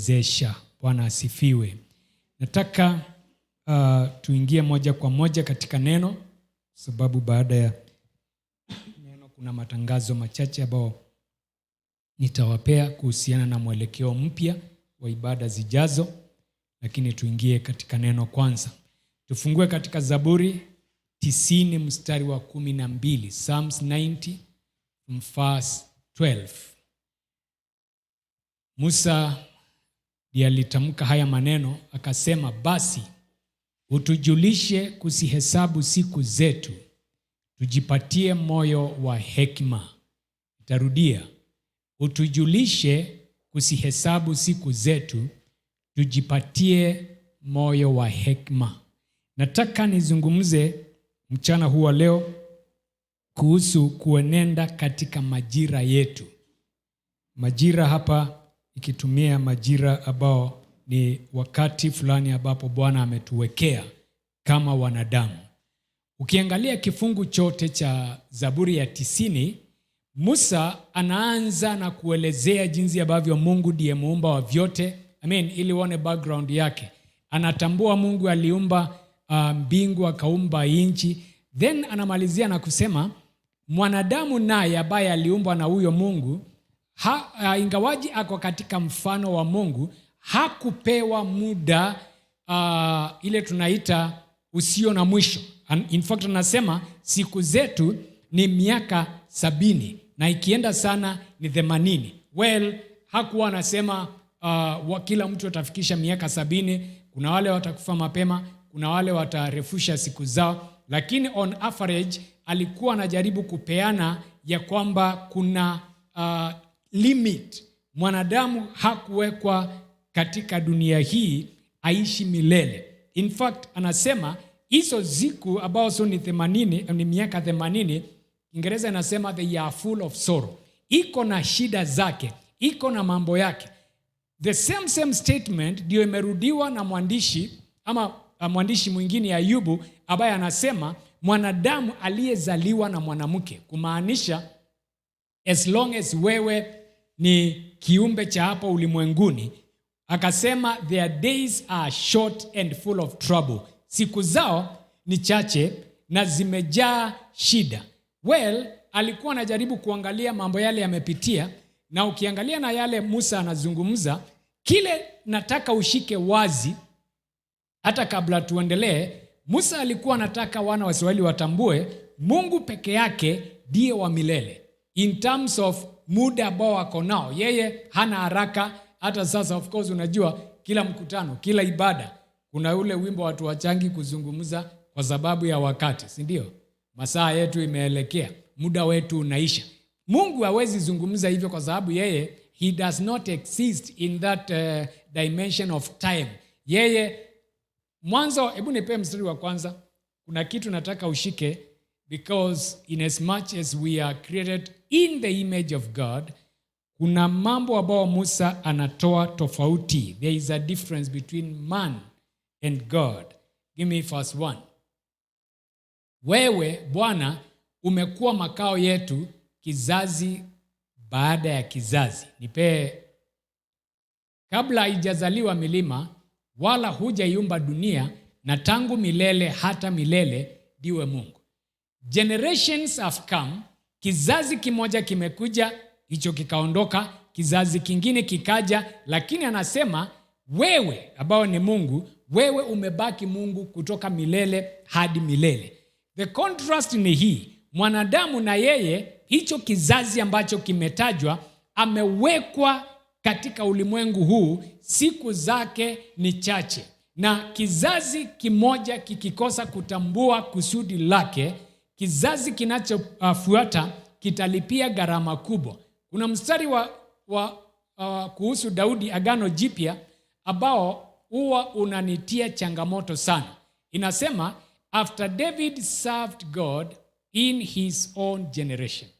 kutuwezesha. Bwana asifiwe. Nataka tuingie moja kwa moja katika neno, sababu baada ya neno kuna matangazo machache ambayo nitawapea kuhusiana na mwelekeo mpya wa ibada zijazo, lakini tuingie katika neno kwanza. Tufungue katika Zaburi 90 mstari wa 12, Psalms 90 verse 12. Musa ndiye alitamka haya maneno, akasema, basi utujulishe kuzihesabu siku zetu, tujipatie moyo wa hekima. Nitarudia, utujulishe kuzihesabu siku zetu, tujipatie moyo wa hekima. Nataka nizungumze mchana huu wa leo kuhusu kuenenda katika majira yetu. Majira hapa ikitumia majira ambao ni wakati fulani ambapo Bwana ametuwekea kama wanadamu. Ukiangalia kifungu chote cha Zaburi ya 90, Musa anaanza na kuelezea jinsi ambavyo Mungu ndiye muumba wa vyote. Ili uone background yake. Anatambua Mungu aliumba mbingu, akaumba nchi. Then anamalizia na kusema mwanadamu naye ambaye aliumbwa na huyo Mungu, ingawaji ako katika mfano wa Mungu, hakupewa muda ile tunaita usio na mwisho. In fact anasema siku zetu ni miaka 70 na ikienda sana ni 80. Well, hakuwa anasema kila mtu atafikisha miaka 70. Kuna wale watakufa mapema, kuna wale watarefusha siku zao, lakini on average alikuwa anajaribu kupeana ya kwamba kuna limit. Mwanadamu hakuwekwa katika dunia hii aishi milele. In fact anasema hizo siku ambazo ni 80, ni miaka 80, Kiingereza inasema they are full of sorrow. Iko na shida zake, iko na mambo yake. The same statement ndio imerudiwa na mwandishi mwingine Ayubu, ambaye anasema mwanadamu aliyezaliwa na mwanamke, kumaanisha as long as wewe ni kiumbe cha hapo ulimwenguni, akasema their days are short and full of trouble. Siku zao ni chache na zimejaa shida. Well, alikuwa anajaribu kuangalia mambo yale yamepitia, na ukiangalia na yale Musa anazungumza, kile nataka ushike wazi hata kabla tuendelee. Musa alikuwa anataka wana wa Israeli watambue Mungu peke yake ndiye wa milele. In terms of muda ambao wako nao, yeye hana haraka. Hata sasa of course unajua kila mkutano, kila ibada kuna ule wimbo watu wachangi kuzungumza kwa sababu ya wakati, si ndio? Masaa yetu imeelekea, muda wetu unaisha. Mungu hawezi zungumza hivyo kwa sababu yeye he does not exist in that dimension of time. Yeye mwanzo, hebu nipe mstari wa kwanza. Kuna kitu nataka ushike, because in as much as we are created in the image of God, kuna mambo ambayo Musa anatoa tofauti. There is a difference between man and God. Give me verse 1. Wewe Bwana umekuwa makao yetu kizazi baada ya kizazi. Nipe, kabla haijazaliwa milima wala hujaiumba dunia, na tangu milele hata milele ndiwe Mungu. Generations have come, kizazi kimoja kimekuja, hicho kikaondoka, kizazi kingine kikaja, lakini anasema wewe ambao ni Mungu, wewe umebaki Mungu kutoka milele hadi milele. The contrast ni hii, mwanadamu na yeye, hicho kizazi ambacho kimetajwa, amewekwa katika ulimwengu huu, siku zake ni chache, na kizazi kimoja kikikosa kutambua kusudi lake, kizazi kinachofuata kitalipia gharama kubwa. Kuna mstari kuhusu Daudi, Agano Jipya, ambao huwa unanitia changamoto sana. Inasema after David served God in his own generation.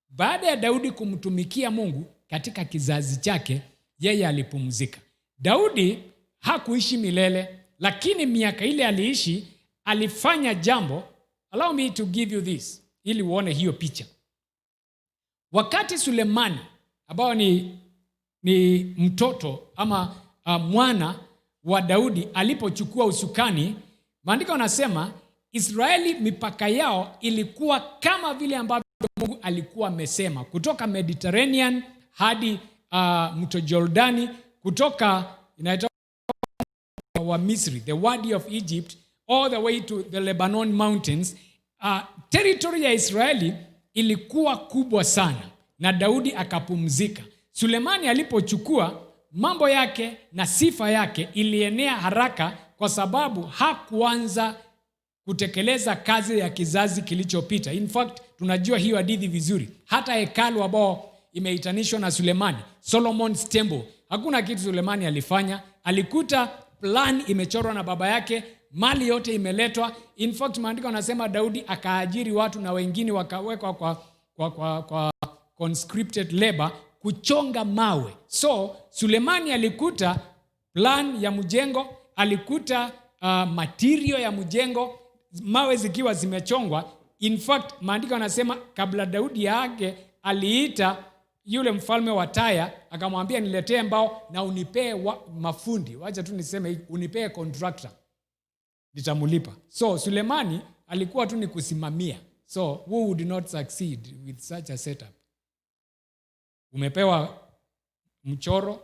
Baada ya Daudi kumtumikia Mungu katika kizazi chake, yeye alipumzika. Daudi hakuishi milele, lakini miaka ile aliishi, alifanya jambo. Allow me to give you this, ili uone hiyo picha. Wakati Sulemani, ambao ni mtoto ama mwana wa Daudi alipochukua usukani, maandiko yanasema Israeli mipaka yao ilikuwa kama vile ambavyo Mungu alikuwa amesema, kutoka Mediterranean hadi mto Jordani, kutoka inaitwa wa Misri, the Wadi of Egypt, all the way to the Lebanon mountains. Territory ya Israeli ilikuwa kubwa sana, na Daudi akapumzika. Sulemani alipochukua, mambo yake na sifa yake ilienea haraka, kwa sababu hakuanza kutekeleza kazi ya kizazi kilichopita. In fact, tunajua hiyo hadithi vizuri. Hata hekalu ambao imeitanishwa na Sulemani, Solomon's Temple, hakuna kitu Sulemani alifanya. Alikuta plan imechorwa na baba yake, mali yote imeletwa. In fact, maandiko yanasema Daudi akaajiri watu na wengine wakawekwa kwa conscripted labor kuchonga mawe. So Sulemani alikuta plan ya mjengo, alikuta material ya mjengo, mawe zikiwa zimechongwa. In fact, maandiko yanasema kabla Daudi yake aliita yule mfalme wa Taya, akamwambia niletee mbao na unipee mafundi. Wacha tu niseme unipee contractor, nitamulipa. So Sulemani alikuwa tu ni kusimamia. So who would not succeed with such a setup? Umepewa mchoro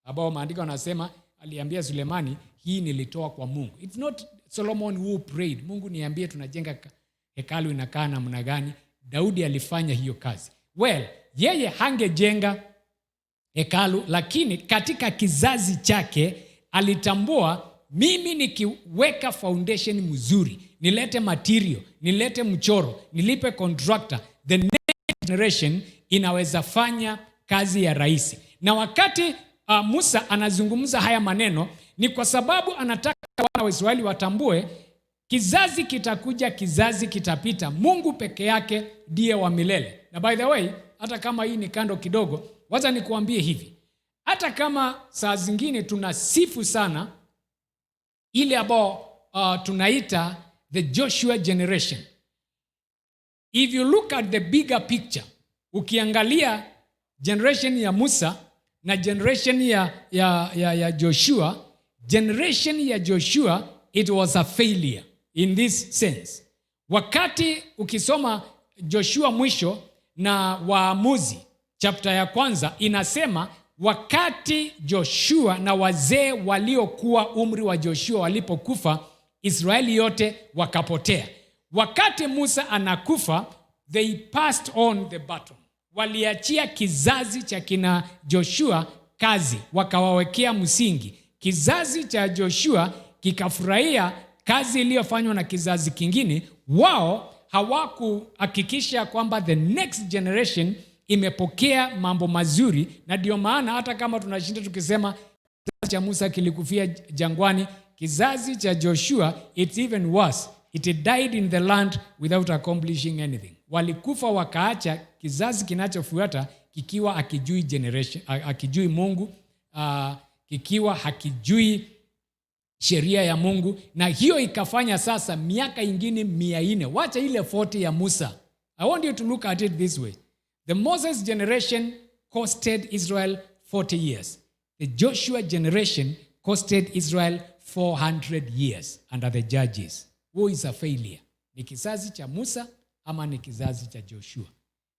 ambao maandiko yanasema aliambia Sulemani, hii nilitoa kwa Mungu. It's not Solomon who prayed, Mungu niambie tunajenga hekalu inakaa namna gani. Daudi alifanya hiyo kazi. Well, yeye hangejenga hekalu, lakini katika kizazi chake alitambua, mimi nikiweka foundation mzuri, nilete material, nilete mchoro, nilipe contractor, the next generation inaweza fanya kazi ya rais. Na wakati Musa anazungumza haya maneno, ni kwa sababu anataka wana wa Israeli watambue, kizazi kitakuja, kizazi kitapita, Mungu peke yake ndiye wa milele. Na by the way, hata kama hii ni kando kidogo, wacha nikuambie hivi, hata kama saa zingine tunasifu sana ile ambao tunaita the Joshua generation, if you look at the bigger picture, ukiangalia generation ya Musa na generation ya Joshua, generation ya Joshua, it was a failure in this sense. Wakati ukisoma Joshua mwisho na Waamuzi chapter ya 1, inasema wakati Joshua na wazee waliokuwa umri wa Joshua walipokufa, Israeli yote wakapotea. Wakati Musa anakufa, they passed on the baton. Waliachia kizazi cha kina Joshua kazi, wakawawekea msingi. Kizazi cha Joshua kikafurahia kazi iliyofanywa na kizazi kingine. Wao hawakuhakikisha kwamba the next generation imepokea mambo mazuri, na ndio maana hata kama tunashinda tukisema kizazi cha Musa kilikufia jangwani, kizazi cha Joshua it's even worse. It died in the land without accomplishing anything. Walikufa wakaacha kizazi kinachofuata kikiwa akijui Mungu, kikiwa hakijui sheria ya Mungu, na hiyo ikafanya sasa miaka ingine 400. Wacha ile 40 ya Musa. I want you to look at it this way. The Moses generation costed Israel 40 years. The Joshua generation costed Israel 400 years under the judges. Who is a failure? Ni kizazi cha Musa ama ni kizazi cha Joshua?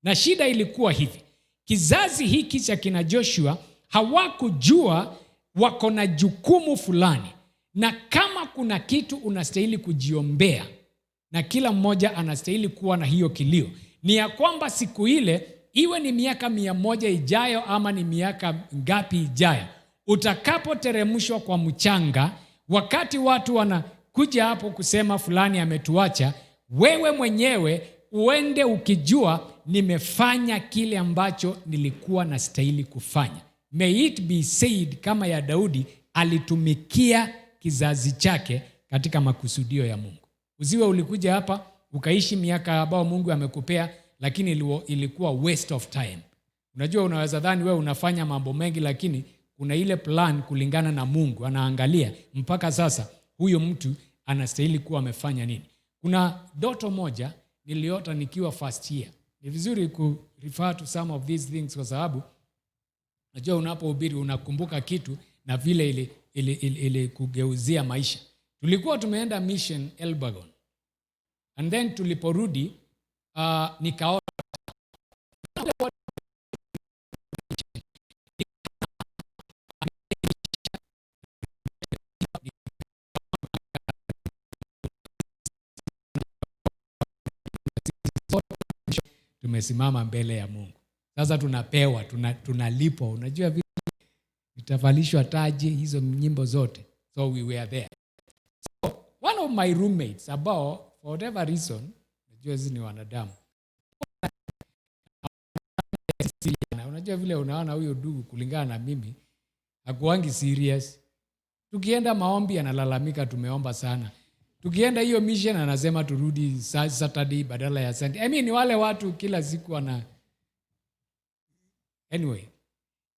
Na shida ilikuwa hivi. Kizazi hiki cha kina Joshua hawakujua wako na jukumu fulani, na kama kuna kitu unastahili kujiombea, na kila mmoja anastahili kuwa na hiyo kilio, ni ya kwamba siku ile, iwe ni miaka 100 ijayo ama ni miaka ngapi ijayo, utakapoteremshwa kwa mchanga, wakati watu wanakuja hapo kusema fulani ametuacha, wewe mwenyewe uende ukijua nimefanya kile ambacho nilikuwa nastahili kufanya. May it be said kama ya Daudi, alitumikia kizazi chake katika makusudio ya Mungu. Usiwe ulikuja hapa ukaishi miaka ambao Mungu amekupea, lakini ilikuwa waste of time. Unajua, unaweza dhani wewe unafanya mambo mengi, lakini kuna ile plan kulingana na Mungu. Anaangalia mpaka sasa huyo mtu anastahili kuwa amefanya nini. Kuna ndoto moja niliota nikiwa first year. Ni vizuri ku refer to some of these things kwa sababu najua unapohubiri unakumbuka kitu na vile ili kugeuzia maisha. Tulikuwa tumeenda mission Elbagon. And then tuliporudi nikaona tumesimama mbele ya Mungu. Sasa tunapewa, tunalipwa. Unajua vipi? Vitavalishwa taji hizo nyimbo zote. So we were there. So one of my roommates, for whatever reason, unajua hizi ni wanadamu. Unajua vile unaona huyo ndugu kulingana na mimi, hakuangi serious. Tukienda maombi analalamika tumeomba sana. Tukienda hiyo mission anasema turudi Saturday badala ya Sunday. Ni wale watu kila siku Anyway,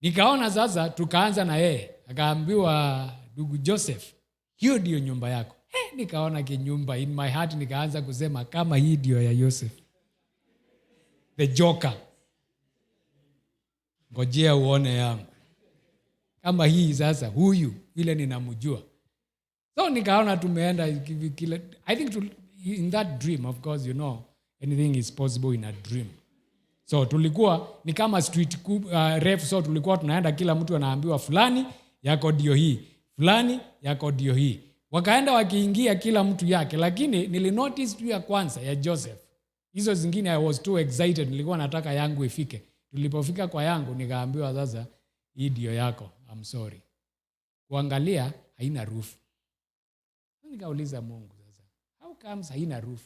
nikaona sasa tukaanza na yeye. Akaambiwa ndugu Joseph, hiyo ndio nyumba yako. Nikaona kinyumba in my heart, nikaanza kusema kama hii ndio ya Joseph. The Joker. Ngojea uone yangu. Kama hii sasa huyu vile ninamjua. So nikaona tumeenda kila, I think in that dream, of course, anything is possible in a dream. So tulikuwa ni kama street ref, so tulikuwa tunaenda kila mtu anaambiwa fulani yako ndio hii, fulani yako ndio hii. Wakaenda wakiingia kila mtu yake, lakini nilinotice tu ya kwanza ya Joseph. Hizo zingine I was too excited, nilikuwa nataka yangu ifike. Tulipofika kwa yangu nikaambiwa sasa hii ndio yako, I'm sorry. Kuangalia haina roof. Nikauliza Mungu sasa, how comes haina roof?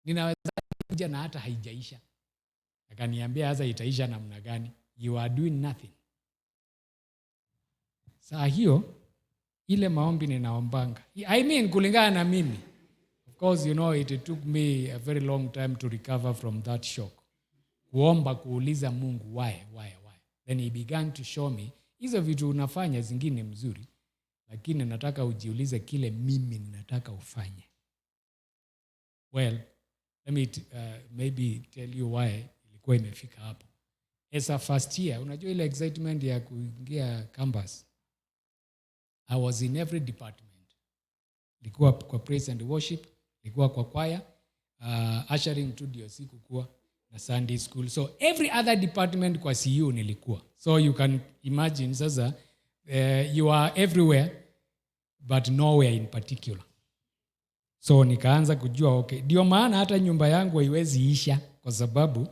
Ninaweza kuja na hata haijaisha. Akaniambia sasa itaisha namna gani? You are doing nothing. Saa hiyo ile maombi ninaombanga. Kulingana na mimi. Of course, it took me a very long time to recover from that shock. Kuomba, kuuliza Mungu, why? Then he began to show me, hizo vitu unafanya zingine mzuri, lakini nataka ujiulize kile mimi nataka ufanye. Well, let me maybe tell you why ilikuwa imefika hapo. As a first year, unajua ile excitement ya kuingia campus. I was in every department. Nilikuwa kwa praise and worship, nilikuwa kwa choir, ushering to ndio siku kuwa na Sunday school. So every other department kwa CU nilikuwa. So you can imagine sasa you are everywhere but nowhere in particular. So nikaanza kujua okay, ndio maana hata nyumba yangu haiwezi isha kwa sababu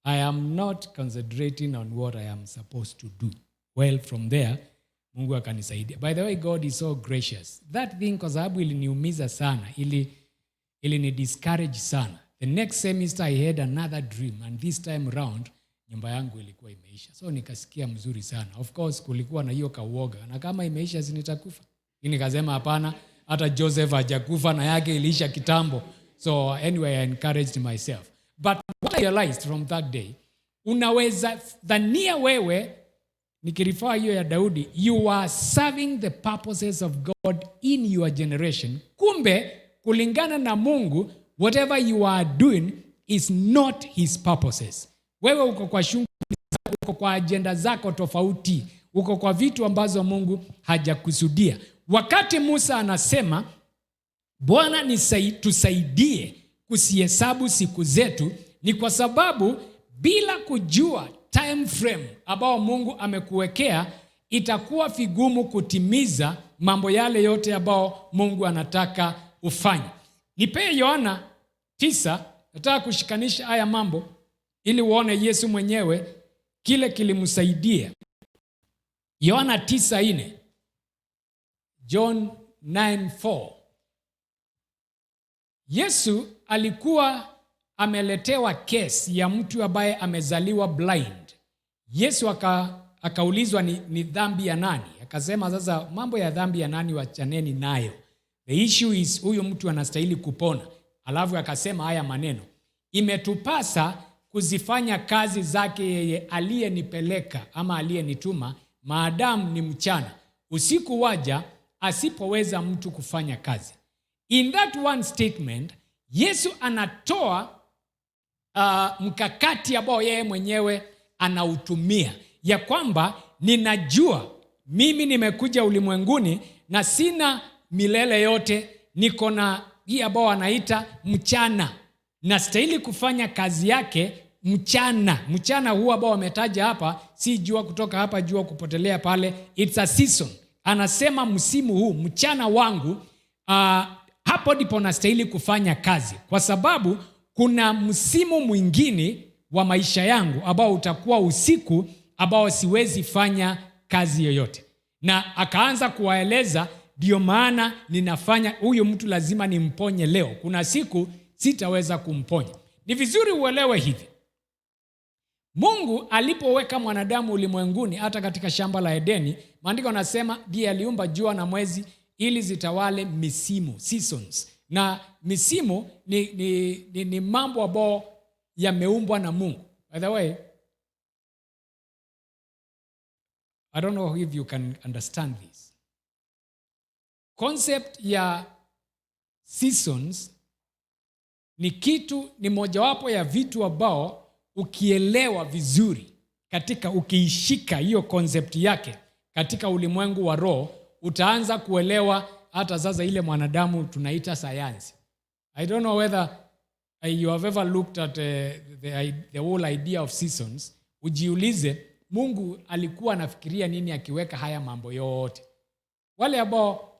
I am not concentrating on what I am supposed to do. Well, from there Mungu akanisaidia. By the way, God is so gracious. That thing kwa sababu iliniumiza sana, ili ni discourage sana. The next semester I had another dream, and this time round nyumba yangu ilikuwa imeisha. So nikasikia mzuri sana. Of course kulikuwa na hiyo kauoga, na kama imeisha nitakufa. Nikasema hapana, hata Joseph hajakufa na yake iliisha kitambo. So anyway, I encouraged myself. But what I realized from that day, unaweza dhania wewe, nikirifaa hiyo ya Daudi, you are serving the purposes of God in your generation. Kumbe kulingana na Mungu, whatever you are doing is not his purposes. Wewe uko kwa shughuli, uko kwa agenda zako tofauti, uko kwa vitu ambazo Mungu hajakusudia. Wakati Musa anasema, Bwana tusaidie kuzihesabu siku zetu, ni kwa sababu bila kujua time frame ambao Mungu amekuwekea, itakuwa vigumu kutimiza mambo yale yote ambao Mungu anataka ufanye. Nipee Yohana 9, nataka kushikanisha haya mambo ili uone Yesu mwenyewe kile kilimsaidia. Yohana 9:4. John 9:4. Yesu alikuwa ameletewa kesi ya mtu ambaye amezaliwa blind. Yesu akaulizwa ni dhambi ya nani? Akasema sasa mambo ya dhambi ya nani wachaneni nayo. The issue is huyo mtu anastahili kupona. Alafu akasema haya maneno, imetupasa kuzifanya kazi zake yeye aliyenipeleka ama aliyenituma maadamu ni mchana. Usiku waja asipoweza mtu kufanya kazi. In that one statement, Yesu anatoa mkakati ambao yeye mwenyewe anautumia, ya kwamba ninajua mimi nimekuja ulimwenguni na sina milele yote, niko na hii ambao wanaita mchana, na stahili kufanya kazi yake mchana huu ambao wametaja hapa, si jua kutoka hapa jua kupotelea pale, it's a season. Anasema msimu huu mchana wangu, hapo ndipo nastahili kufanya kazi, kwa sababu kuna msimu mwingine wa maisha yangu ambao utakuwa usiku, ambao siwezi fanya kazi yoyote. Na akaanza kuwaeleza, ndio maana ninafanya, huyu mtu lazima nimponye leo, kuna siku sitaweza kumponya. Ni vizuri uelewe hivi, Mungu alipoweka mwanadamu ulimwenguni, hata katika shamba la Edeni, maandiko yanasema ndiye aliumba jua na mwezi ili zitawale misimu, seasons. Na misimu ni mambo ambayo yameumbwa na Mungu. By the way, I don't know if you can understand this. Concept ya seasons ni mojawapo ya vitu ambao ukielewa vizuri, katika ukiishika hiyo concept yake katika ulimwengu wa roho, utaanza kuelewa hata sasa ile mwanadamu tunaita sayansi. I don't know whether you have ever looked at the whole idea of seasons. Ujiulize, Mungu alikuwa anafikiria nini akiweka haya mambo yote? Wale ambao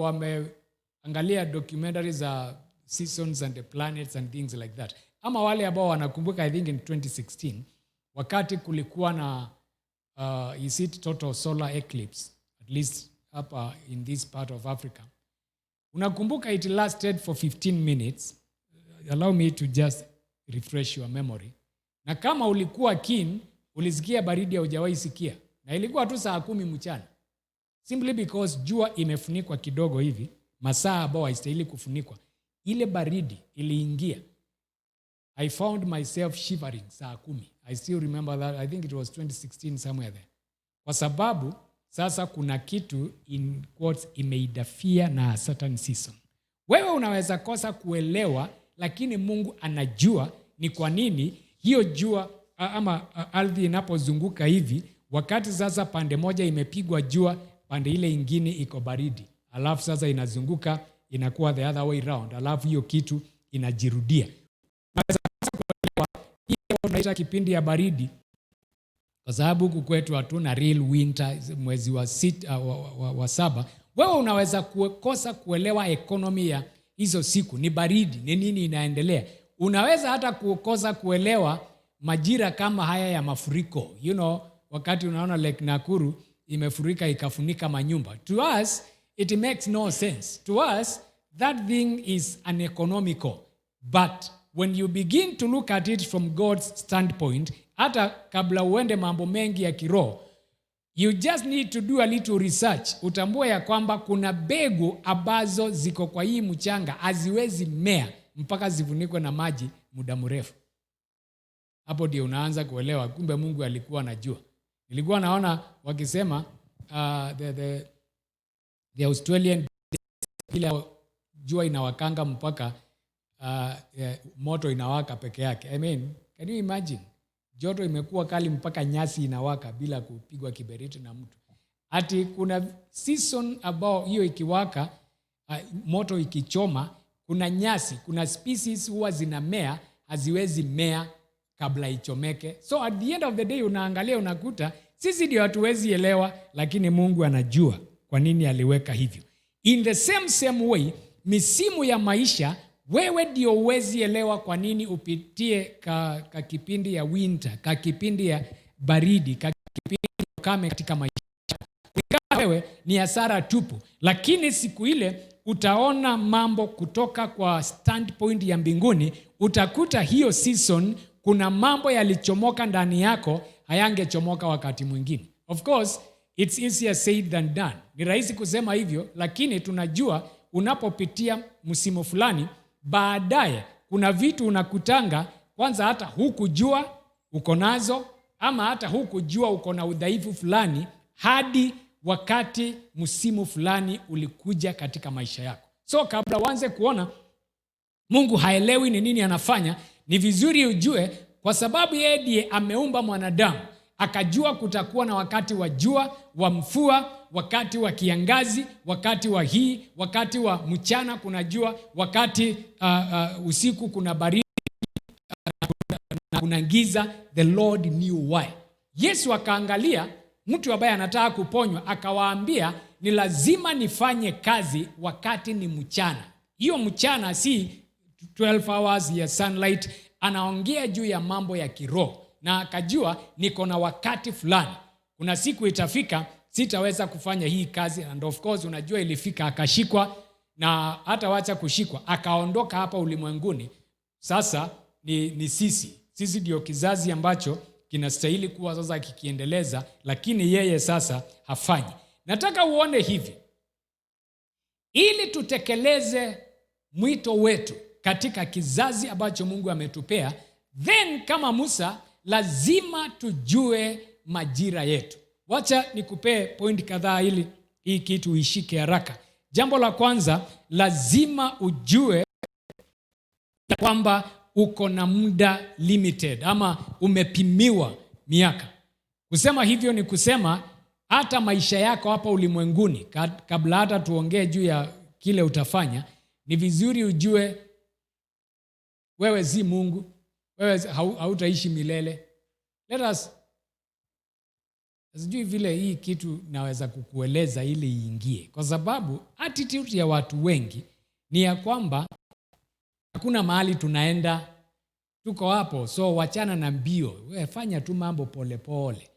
wameangalia documentaries za seasons and the planets and things like that, ama wale ambao wanakumbuka, I think in 2016 wakati kulikuwa na is it total solar eclipse, at least hapa in this part of Africa. Unakumbuka it lasted for 15 minutes. Allow me to just refresh your memory. Na kama ulikuwa keen, ulisikia baridi hujawahi sikia. Na ilikuwa tu saa 10 mchana. Simply because jua imefunikwa kidogo hivi, masaa ambao haistahili kufunikwa. Ile baridi iliingia. I found myself shivering saa 10. I still remember that. I think it was 2016 somewhere there. Kwa sababu sasa kuna kitu in quotes imeidafia na certain season. Wewe unaweza kosa kuelewa, lakini Mungu anajua ni kwa nini hiyo jua ama ardhi inapozunguka hivi, wakati sasa pande moja imepigwa jua, pande ile ingine iko baridi, alafu sasa inazunguka inakuwa the other way round, alafu hiyo kitu inajirudia. Unaweza kuelewa hiyo tunaita kipindi ya baridi, kwa sababu huku kwetu hatuna real winter, mwezi wa 7. Wewe unaweza kukosa kuelewa ekonomi ya hizo siku, ni baridi, ni nini inaendelea. Unaweza hata kukosa kuelewa majira kama haya ya mafuriko. You know, wakati unaona Lake Nakuru imefurika ikafunika manyumba. To us, it makes no sense. To us, that thing is uneconomical. But when you begin to look at it from God's standpoint, hata kabla uende mambo mengi ya kiroho, you just need to do a little research. Utambue ya kwamba kuna mbegu ambazo ziko kwa hii mchanga haziwezi mea mpaka zifunikwe na maji muda mrefu. Hapo ndio unaanza kuelewa kumbe Mungu alikuwa anajua. Nilikuwa naona wakisema the Australian ile jua inawakanga mpaka moto inawaka peke yake. I mean, can you imagine? Joto imekuwa kali mpaka nyasi inawaka bila kupigwa kiberiti na mtu. Ati kuna season ambao hiyo ikiwaka, moto ikichoma, kuna nyasi, kuna species huwa zinamea, haziwezi mea kabla ichomeke. So at the end of the day unaangalia unakuta sisi ndio hatuwezi elewa, lakini Mungu anajua kwa nini aliweka hivyo. In the same way, misimu ya maisha, wewe ndio huwezi elewa kwa nini upitie ka kipindi ya winter, ka kipindi ya baridi, ka kipindi ya ukame katika maisha. Wewe ni hasara tupu, lakini siku ile utaona mambo kutoka kwa standpoint ya mbinguni. Utakuta hiyo season kuna mambo yalichomoka ndani yako hayangechomoka wakati mwingine. Of course, it's easier said than done. Ni rahisi kusema hivyo, lakini tunajua unapopitia msimu fulani, baadaye kuna vitu unakutanga, kwanza hata hukujua uko nazo, ama hata hukujua uko na udhaifu fulani, hadi wakati msimu fulani ulikuja katika maisha yako. So kabla uanze kuona Mungu haelewi ni nini anafanya, ni vizuri ujue kwa sababu yeye ndiye ameumba mwanadamu, akajua kutakuwa na wakati wa jua, wa mvua, wakati wa kiangazi, wakati wa hii, wakati wa mchana kuna jua, wakati usiku kuna baridi na kuna giza. The Lord knew why. Yesu akaangalia mtu ambaye anataka kuponywa, akawaambia ni lazima nifanye kazi wakati ni mchana. Hiyo mchana si 12 hours ya sunlight. Anaongea juu ya mambo ya kiroho, na akajua niko na wakati fulani, kuna siku itafika sitaweza kufanya hii kazi. And of course unajua ilifika, akashikwa, na hata wacha kushikwa, akaondoka hapa ulimwenguni. Sasa ni sisi ndio kizazi ambacho kinastahili kuwa sasa kikiendeleza, lakini yeye sasa hafanyi. Nataka uone hivi, ili tutekeleze mwito wetu katika kizazi ambacho Mungu ametupea, then kama Musa lazima tujue majira yetu. Wacha nikupee point kadhaa ili hii kitu uishike haraka. Jambo la kwanza, lazima ujue kwamba uko na muda limited, ama umepimiwa miaka. Kusema hivyo ni kusema hata maisha yako hapa ulimwenguni, kabla hata tuongee juu ya kile utafanya, ni vizuri ujue wewe si Mungu, wewe hautaishi milele. Sijui vile hii kitu naweza kukueleza ili iingie, kwa sababu attitude ya watu wengi ni ya kwamba hakuna mahali tunaenda, tuko hapo, so wachana na mbio, wewe fanya tu mambo polepole.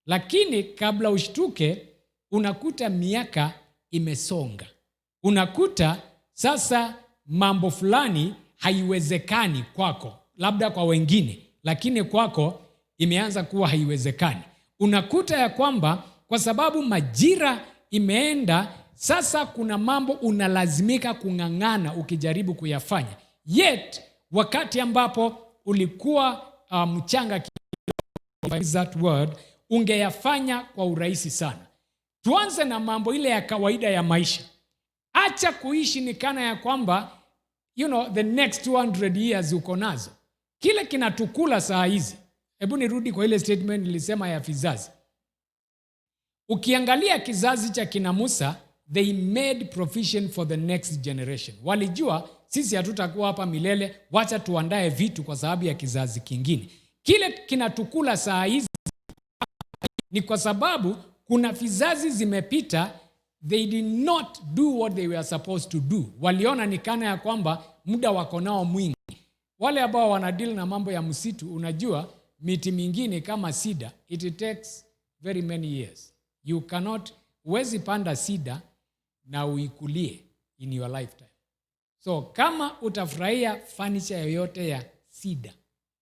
Lakini kabla ushtuke, unakuta miaka imesonga, unakuta sasa mambo fulani haiwezekani kwako, labda kwa wengine, lakini kwako imeanza kuwa haiwezekani. Unakuta ya kwamba kwa sababu majira imeenda, sasa kuna mambo unalazimika kung'ang'ana ukijaribu kuyafanya. Yet wakati ambapo ulikuwa mchanga that word, ungeyafanya kwa urahisi sana. Tuanze na mambo ile ya kawaida ya maisha. Acha kuishi ni kana ya kwamba the next 200 years uko nazo. Kile kinatukula saa hizi. Hebu nirudi kwa ile statement nilisema ya vizazi. Ukiangalia kizazi cha kina Musa, they made provision for the next generation. Walijua sisi hatutakuwa hapa milele, wacha tuandae vitu kwa sababu ya kizazi kingine. Kile kinatukula saa hizi ni kwa sababu kuna vizazi zimepita, they did not do what they were supposed to do. Waliona ni kana ya kwamba muda wako nao mwingi. Wale ambao wanadeal na mambo ya msitu, unajua miti mingine kama cedar, it takes very many years. You cannot, huwezi panda cedar na uikulie in your lifetime. So kama utafurahia furniture yoyote ya cedar,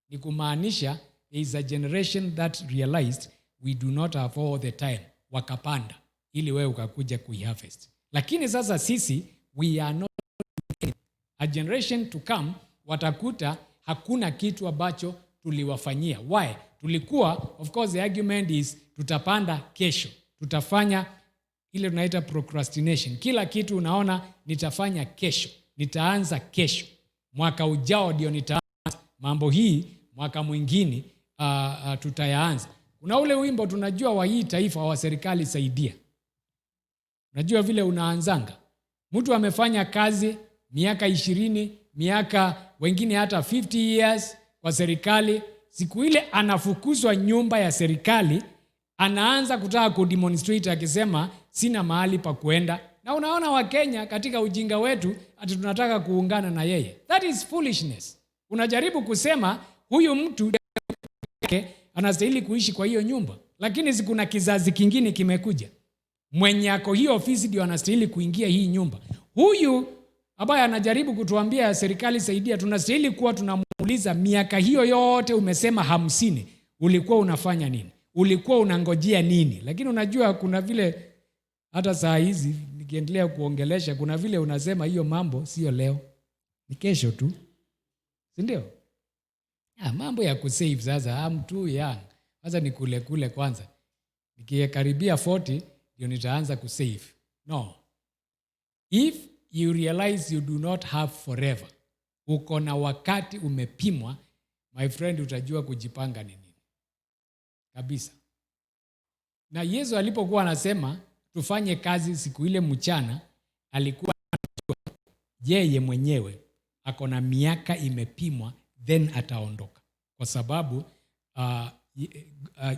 ni kumaanisha there is a generation that realized we do not have all the time, wakapanda ili wewe ukakuja kuiharvest. Lakini sasa sisi we are not, a generation to come watakuta hakuna kitu ambacho tuliwafanyia. Why? Tulikuwa, of course the argument is tutapanda kesho, tutafanya ile tunaita procrastination. Kila kitu unaona nitafanya kesho, nitaanza kesho, mwaka ujao ndio nitaanza mambo hii, mwaka mwingine tutayaanza. Kuna ule wimbo tunajua wa hii taifa wa serikali saidia. Unajua vile unaanzanga, mtu amefanya kazi miaka 20, miaka wengine hata 50 years kwa serikali. Siku ile anafukuzwa nyumba ya serikali, anaanza kutaka kudemonstrate akisema sina mahali pa kuenda. Na unaona Wakenya katika ujinga wetu ati tunataka kuungana na yeye. That is foolishness. Unajaribu kusema huyu mtu anastahili kuishi kwa hiyo nyumba, lakini si kuna kizazi kingine kimekuja mwenye ako hiyo ofisi ndio anastahili kuingia hii nyumba. Huyu ambaye anajaribu kutuambia serikali saidia, tunastahili kuwa tunamuuliza miaka hiyo yote umesema 50, ulikuwa unafanya nini? Ulikuwa unangojea nini? Lakini unajua kuna vile hata saa hizi nikiendelea kuongelesha, kuna vile unasema hiyo mambo sio leo, ni kesho tu, si ndio? Mambo ya kusave sasa, I'm too young. Sasa ni kule kwanza, nikikaribia 40 ndio nitaanza kusave. No. If you realize you do not have forever, uko na wakati umepimwa, my friend, utajua kujipanga ni nini kabisa. Na Yesu alipokuwa anasema tufanye kazi siku ile mchana, alikuwa anajua yeye mwenyewe ako na miaka imepimwa, then ataondoka. Kwa sababu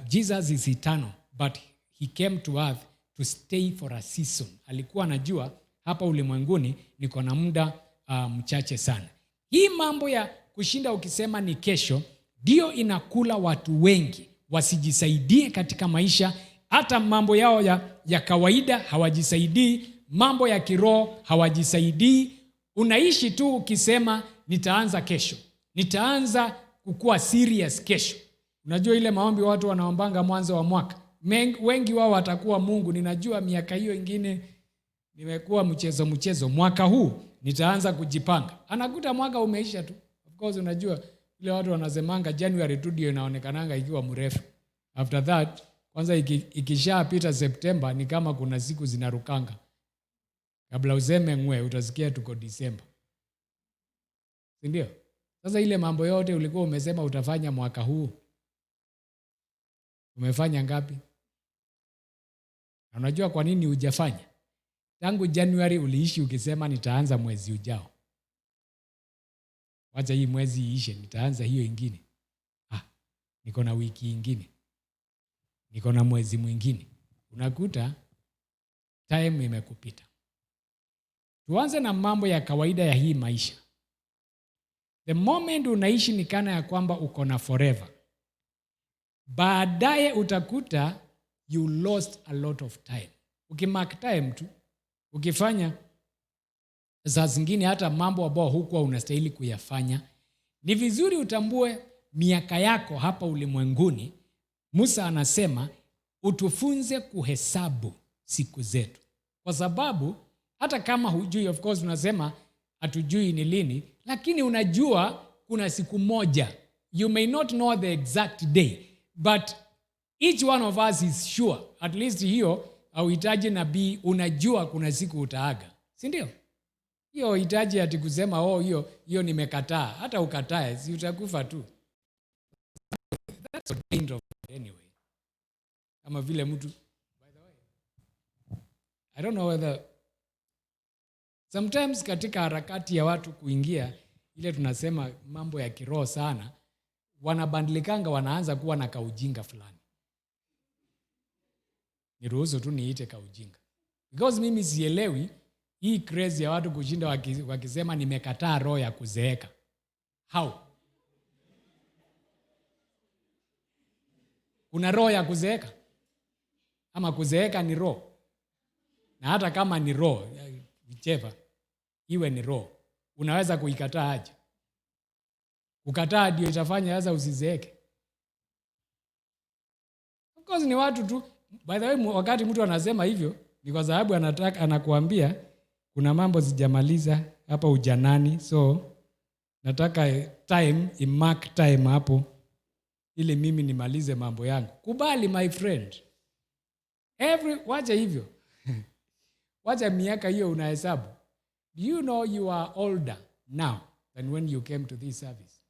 Jesus is eternal, but he came to earth to stay for a season. Alikuwa anajua hapa ulimwenguni niko na muda mchache sana. Hii mambo ya kushinda ukisema ni kesho ndio inakula watu wengi wasijisaidie katika maisha. Hata mambo yao ya kawaida hawajisaidii, mambo ya kiroho hawajisaidii. Unaishi tu ukisema nitaanza kesho, nitaanza kukua serious kesho. Unajua ile maombi watu wanaombanga mwanzo wa mwaka, wengi wao watakuwa Mungu, ninajua miaka hiyo ingine nimekuwa mchezo, mwaka huu nitaanza kujipanga. Anakuta mwaka umeisha tu. Of course unajua ile watu wanasemanga January tu ndio inaonekananga ikiwa mrefu. After that, kwanza ikishapita September ni kama kuna siku zinarukanga. Kabla useme ngwe utasikia tuko December. Si ndio? Sasa ile mambo yote ulikuwa umesema utafanya mwaka huu, umefanya ngapi? Na unajua kwa nini hujafanya? Tangu January uliishi ukisema nitaanza mwezi ujao. Wacha hii mwezi iishe, nitaanza hiyo ingine. Niko na wiki ingine, niko na mwezi mwingine. Unakuta time imekupita. Tuanze na mambo ya kawaida ya hii maisha. The moment unaishi ni kana ya kwamba uko na forever. Baadaye utakuta you lost a lot of time. Ukimark time tu, ukifanya saa zingine hata mambo ambayo hukuwa unastahili kuyafanya, ni vizuri utambue miaka yako hapa ulimwenguni. Musa anasema utufunze kuhesabu siku zetu. Kwa sababu hata kama hujui, of course unasema hatujui ni lini, lakini unajua kuna siku moja. You may not know the exact day, but each one of us is sure, at least hiyo hauhitaji nabii, unajua kuna siku utaaga. Si ndio? Hiyo hitaji ati kusema hiyo nimekataa. Hata ukatae, si utakufa tu. That's ordained of God anyway. Kama vile mtu, by the way, I don't know whether sometimes katika harakati ya watu kuingia ile tunasema mambo ya kiroho sana, wanabadilikanga, wanaanza kuwa na kaujinga fulani. Niruhusu tu niite kaujinga. Because mimi sielewi hii crazy ya watu kushinda wakisema nimekataa roho ya kuzeeka. How? Kuna roho ya kuzeeka? Ama kuzeeka ni roho? Na hata kama ni roho, whichever, iwe ni roho, unaweza kuikataa aje? Kukataa ndio itafanya sasa usizeeke. Of course ni watu tu. By the way, wakati mtu anasema hivyo ni kwa sababu anakuambia kuna mambo sijamaliza hapa ujanani, so nataka mark time hapo ili mimi nimalize mambo yangu. Kubali my friend. Wacha hivyo. Wacha miaka hiyo unahesabu. Do you know you are older now than when you came to this service?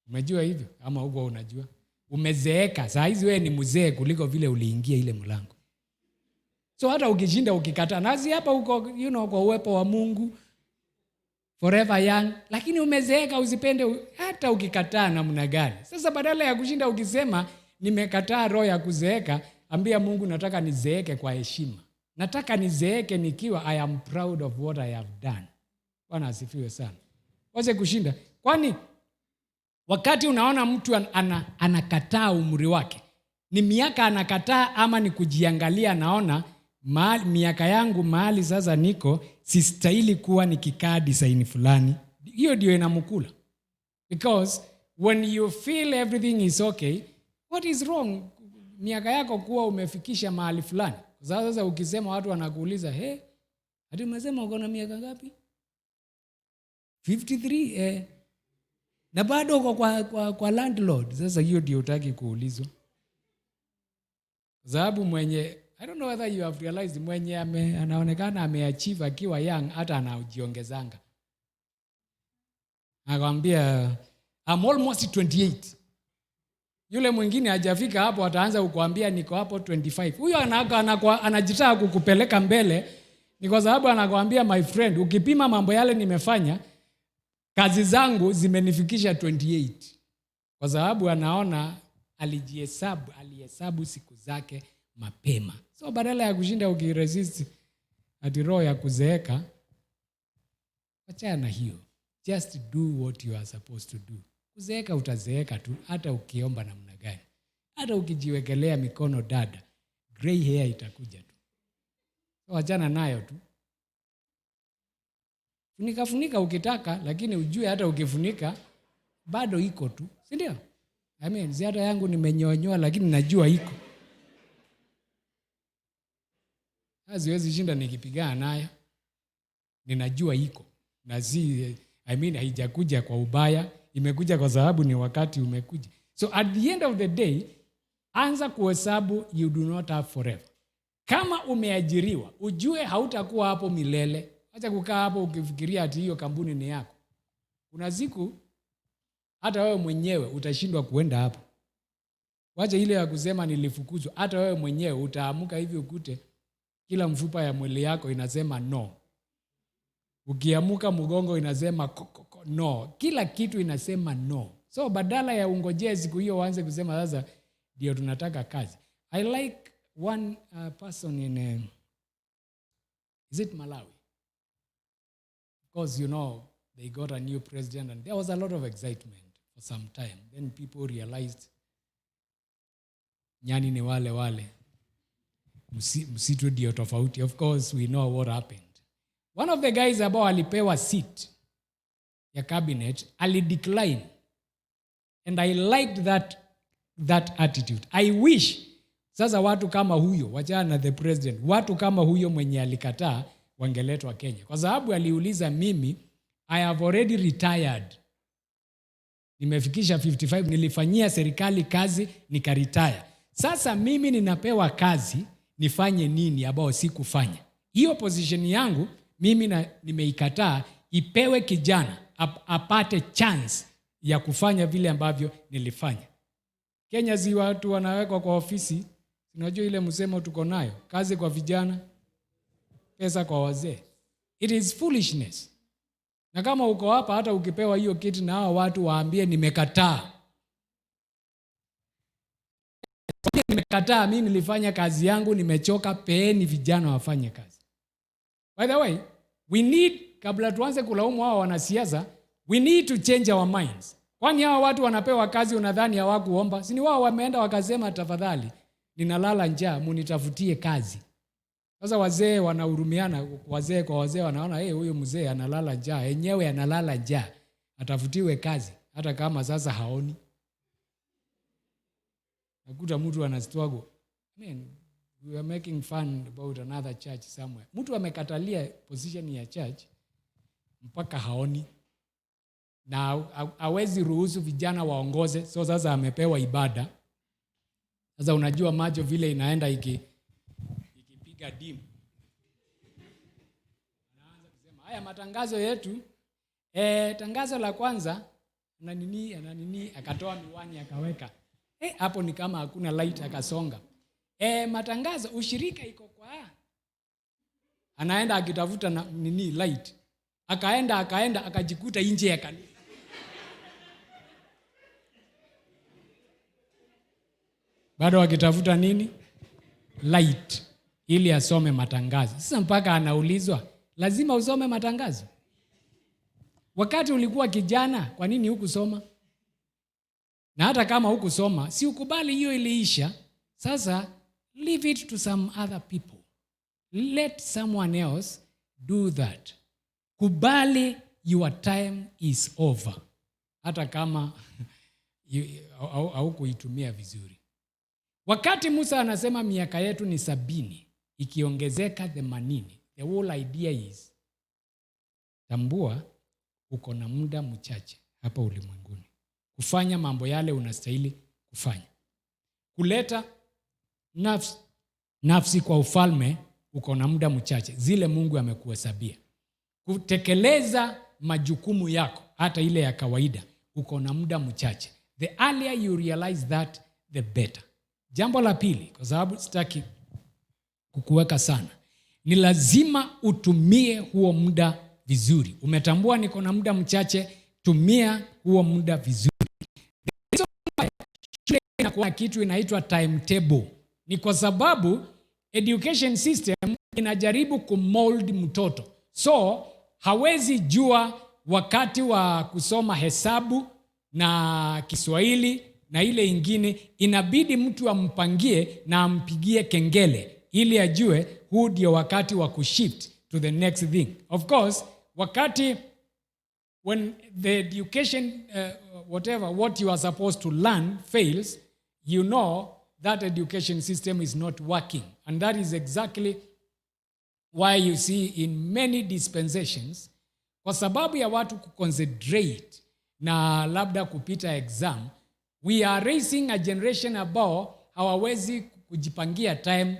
Umejua hivyo? Ama huko unajua? Umezeeka. Saa hizi wewe ni mzee kuliko vile uliingia ile mlango. So hata ukishinda ukikataa, nazi hapa uko kwa uwepo wa Mungu forever young, lakini umezeeka, usipende hata ukikataa namna gani. Sasa badala ya kushinda ukisema nimekataa roho ya kuzeeka, ambia Mungu nataka nizeeke kwa heshima. Nataka nizeeke nikiwa I am proud of what I have done. Bwana asifiwe sana. Wache kushinda. Kwani wakati unaona mtu anakataa umri wake, ni miaka anakataa ama ni kujiangalia naona miaka yangu mahali sasa niko sistahili kuwa nikikaa design fulani? Hiyo ndio inamkula. Because when you feel everything is okay, what is wrong? Miaka yako kuwa umefikisha mahali fulani. Sasa ukisema watu wanakuuliza, hadi umesema uko na miaka ngapi? 53. Na bado uko kwa landlord. Sasa hiyo ndio utaki kuulizwa. Sababu mwenye, I don't know whether you have realized, mwenye anaonekana ameachieve akiwa young hata anajiongezanga. Akamwambia I'm almost 28. Yule mwingine hajafika hapo ataanza kukuambia niko hapo 25. Huyo anajitaka kukupeleka mbele, ni kwa sababu anakuambia my friend, ukipima mambo yale nimefanya, kazi zangu zimenifikisha 28. Kwa sababu anaona alihesabu siku zake mapema. So badala ya kushinda ukiresist ati roho ya kuzeeka, achana na hiyo. Just do what you are supposed to do. Kuzeeka utazeeka tu, hata ukiomba namna gani. Hata ukijiwekelea mikono dada, gray hair itakuja tu. So achana nayo tu. Funika ukitaka, lakini ujue hata ukifunika bado iko tu, si ndio? Ziada yangu nimenyonyoa, lakini najua iko. Siwezi shinda nikipigana nayo. Ninajua iko. Na haijakuja kwa ubaya, imekuja kwa sababu ni wakati umekuja. So at the end of the day, anza kuhesabu, you do not have forever. Kama umeajiriwa, ujue hautakuwa hapo milele. Acha kukaa hapo ukifikiria ati hiyo kampuni ni yako. Kuna siku hata wewe mwenyewe utashindwa kuenda hapo. Wacha ile ya kusema nilifukuzwa, hata wewe mwenyewe utaamuka hivi ukute kila mfupa ya mwili yako inasema no. Ukiamuka mgongo inasema no. Kila kitu inasema no. So badala ya ungojee siku hiyo waanze kusema sasa ndio tunataka kazi. I like one person in is it Malawi? Because they got a new president and there was a lot of excitement for some time. Then people realized nyani ni wale. Msitu ndio tofauti. Of course we know what happened. One of the guys ambao alipewa seat ya cabinet alidecline. And I liked that attitude. I wish sasa watu kama huyo, wachana na the president, watu kama huyo mwenye alikataa wangeletwa Kenya. Kwa sababu aliuliza mimi, I have already retired. Nimefikisha 55, nilifanyia serikali kazi nikaretire. Sasa mimi ninapewa kazi, nifanye nini ambao sikufanya? Hiyo position yangu mimi nimeikataa, ipewe kijana apate chance ya kufanya vile ambavyo nilifanya. Kenya si watu wanawekwa kwa ofisi. Unajua ile msemo tuko nayo, kazi kwa vijana, pesa kwa wazee. It is foolishness. Na kama uko hapa hata ukipewa hiyo kitu na hao watu waambie nimekataa. Nimekataa, mimi nilifanya kazi yangu, nimechoka, peeni vijana wafanye kazi. By the way, we need, kabla tuanze kulaumu hao wanasiasa, we need to change our minds. Kwani hao watu wanapewa kazi unadhani hawakuomba? Si ni wao wameenda wakasema tafadhali, ninalala njaa, munitafutie kazi. Sasa wazee wanahurumiana, wazee kwa wazee wanaona huyu mzee analala njaa, yenyewe analala njaa, atafutiwe kazi hata kama sasa haoni. Nakuta mtu ana struggle. We are making fun about another church somewhere. Mtu amekatalia position ya church mpaka haoni. Na hawezi ruhusu vijana waongoze, so sasa amepewa ibada. Sasa unajua macho vile inaenda ikipiga dimu. Anaanza kusema, haya matangazo yetu, tangazo la kwanza, na nini, akatoa miwani akaweka. Hapo ni kama hakuna light akasonga. Matangazo, ushirika iko kwa. Anaenda akitafuta light. Akaenda akajikuta nje ya kanisa. Bado akitafuta light ili asome matangazo. Sasa mpaka anaulizwa, lazima usome matangazo? Wakati ulikuwa kijana, kwa nini hukusoma? Na hata kama hukusoma, si ukubali hiyo iliisha. Sasa leave it to some other people. Let someone else do that. Kubali your time is over. Hata kama haukuitumia vizuri. Wakati Musa anasema miaka yetu ni 70, ikiongezeka 80, the whole idea is, tambua uko na muda mchache hapa ulimwenguni kufanya mambo yale unastahili kufanya. Kuleta nafsi kwa ufalme, uko na muda mchache, zile Mungu amekuhesabia. Kutekeleza majukumu yako, hata ile ya kawaida, uko na muda mchache. The earlier you realize that, the better. Jambo la pili, kwa sababu sitaki kukuweka sana, ni lazima utumie huo muda vizuri. Umetambua niko na muda mchache, tumia huo muda vizuri. Shule inakuwa kitu inaitwa timetable. Ni kwa sababu education system inajaribu kumold mtoto. So, hawezi jua wakati wa kusoma hesabu na Kiswahili na ile ingine, inabidi mtu ampangie na ampigie kengele ili ajue huu ndio wakati wa kushift to the next thing. Of course, wakati when the education what you are supposed to learn fails, you know that education system is not working. And that is exactly why you see in many dispensations, kwa sababu ya watu kuconcentrate na labda kupita exam, we are raising a generation ambao hawawezi kujipangia time.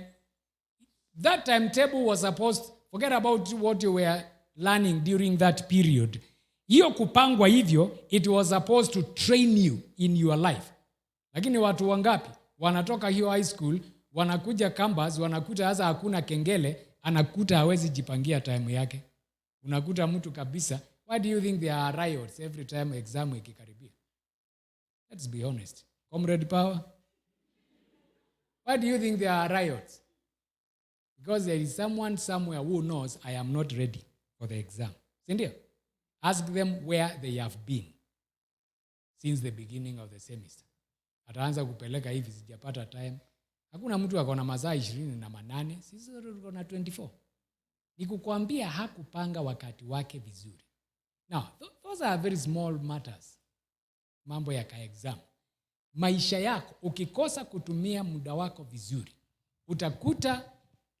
That timetable was supposed, forget about what you were learning during that period. Hiyo kupangwa hivyo, it was supposed to train you in your life. Lakini watu wangapi wanatoka hiyo high school, wanakuja campus, wanakuta hasa hakuna kengele, anakuta hawezi jipangia time yake. Unakuta mtu kabisa, why do you think there are riots every time exam ikikaribia? Let's be honest. Comrade Power, why do you think there are riots? Because there is someone somewhere who knows I am not ready for the exam. Sindio? Ask them where they have been since the beginning of the semester. Ataanza kupeleka hivi, sijapata time. Hakuna mtu akona masaa 28, sisi tuko na 24. Nikukuambia hakupanga wakati wake vizuri. Now, those are very small matters. Mambo ya exam. Maisha yako, ukikosa kutumia muda wako vizuri, utakuta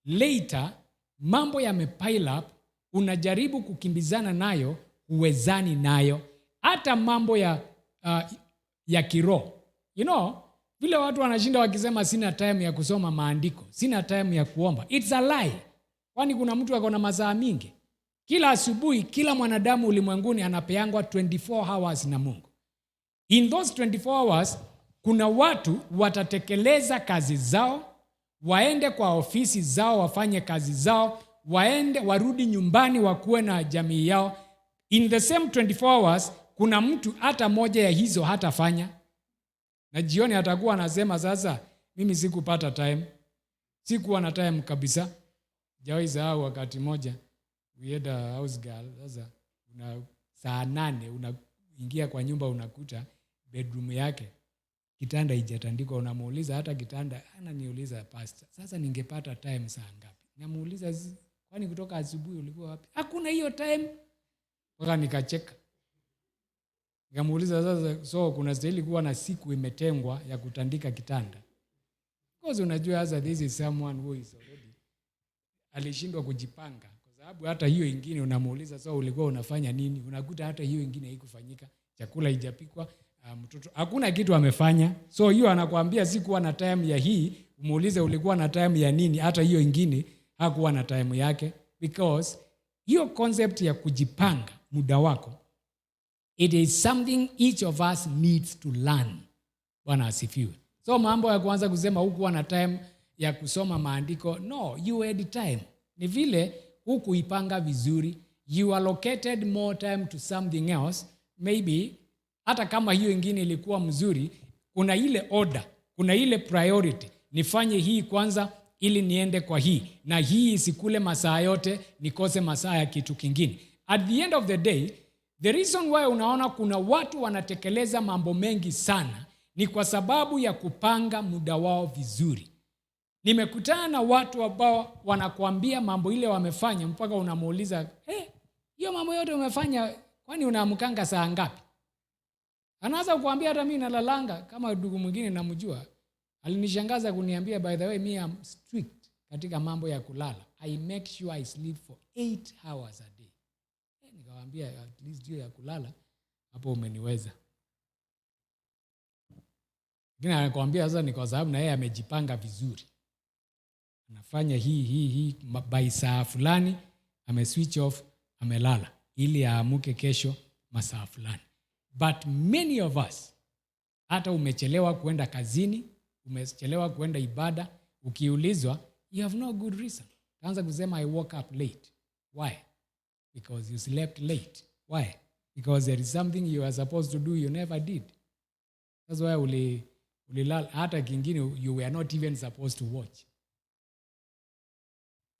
later mambo yamepile up, unajaribu kukimbizana nayo, uwezani nayo. Hata mambo ya kiroho. You know, vile watu wanashinda wakisema sina time ya kusoma maandiko, sina time ya kuomba. It's a lie. Kwani kuna mtu akona masaa mingi? Kila asubuhi, kila mwanadamu ulimwenguni anapeangwa 24 hours na Mungu. In those 24 hours, kuna watu watatekeleza kazi zao, waende kwa ofisi zao, wafanye kazi zao, waende warudi nyumbani wakuwe na jamii yao. In the same 24 hours, kuna mtu hata moja ya hizo hatafanya. Na jioni atakuwa anasema sasa, mimi sikupata time. Sikuwa na time kabisa. Jawahi sahau wakati moja, we had a house girl. Sasa saa 8 unaingia kwa nyumba, unakuta bedroom yake kitanda haijatandikwa. Unamuuliza hata kitanda, ananiuliza pastor, sasa ningepata time saa ngapi? Namuuliza, kwani kutoka asubuhi ulikuwa wapi? Hakuna hiyo time. Mpaka nikacheka. Nikamuuliza sasa, so kuna stahili kuwa na siku imetengwa ya kutandika kitanda? Because unajua sasa this is someone who is already alishindwa kujipanga. Kwa sababu hata hiyo ingine unamuuliza, so ulikuwa unafanya nini? Unakuta hata hiyo ingine haikufanyika. Chakula haijapikwa, mtoto hakuna kitu amefanya. So hiyo anakuambia sikuwa na time ya hii, umuulize ulikuwa na time ya nini? Hata hiyo ingine hakuwa na time yake. Because hiyo concept ya kujipanga muda wako, it is something each of us needs to learn. Bwana asifiwe. So mambo ya kwanza kusema hukuwa na time ya kusoma maandiko, no, you had time. Ni vile hukuipanga vizuri, you allocated more time to something else. Maybe hata kama hiyo ingine ilikuwa mzuri, kuna ile order, kuna ile priority. Nifanye hii kwanza ili niende kwa hii, na hii isikule masaa yote nikose masaa ya kitu kingine. At the end of the day, the reason why unaona kuna watu wanatekeleza mambo mengi sana ni kwa sababu ya kupanga muda wao vizuri. Nimekutana na watu ambao wanakuambia mambo ile wamefanya, mpaka unamuuliza, hiyo mambo yote umefanya, kwani unaamkanga saa ngapi? Anaanza kukuambia hata mimi nalalanga. Kama ndugu mwingine namjua, alinishangaza kuniambia, by the way, me am strict katika mambo ya kulala. I make sure I sleep for 8 hours a day. Nikamwambia, at least hiyo ya kulala hapo umeniweza. Lakini anakuambia sasa ni kwa sababu na yeye amejipanga vizuri. Anafanya hii by saa fulani switch off, amelala ili aamuke kesho masaa fulani. But many of us, hata umechelewa kuenda kazini, umechelewa kuenda ibada, ukiulizwa, you have no good reason. Anza kusema I woke up late. Why? Because you slept late. Why? Because there is something you are supposed to do you never did. That's why ulilala. Hata kingine you were not even supposed to watch.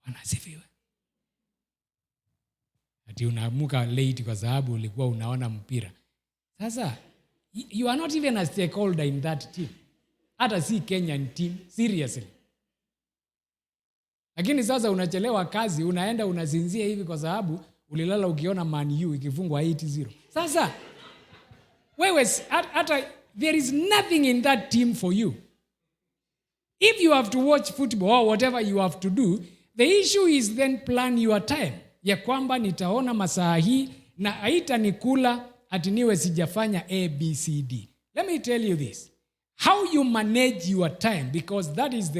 Wanasifiwe. Ati unaamuka late kwa sababu ulikuwa unaona mpira. Sasa you are not even a stakeholder in that team. Hata si Kenyan team, seriously. Lakini sasa unachelewa kazi, unaenda unazinzia hivi kwa sababu ulilala ukiona Man U ikifungwa 8-0. Sasa wewe hata there is nothing in that team for you. If you have to watch football or whatever you have to do, the issue is then plan your time. Ya kwamba nitaona masaa hii na haitanikula ati niwe sijafanya ABCD. Let me tell you this. How you manage your time, because that is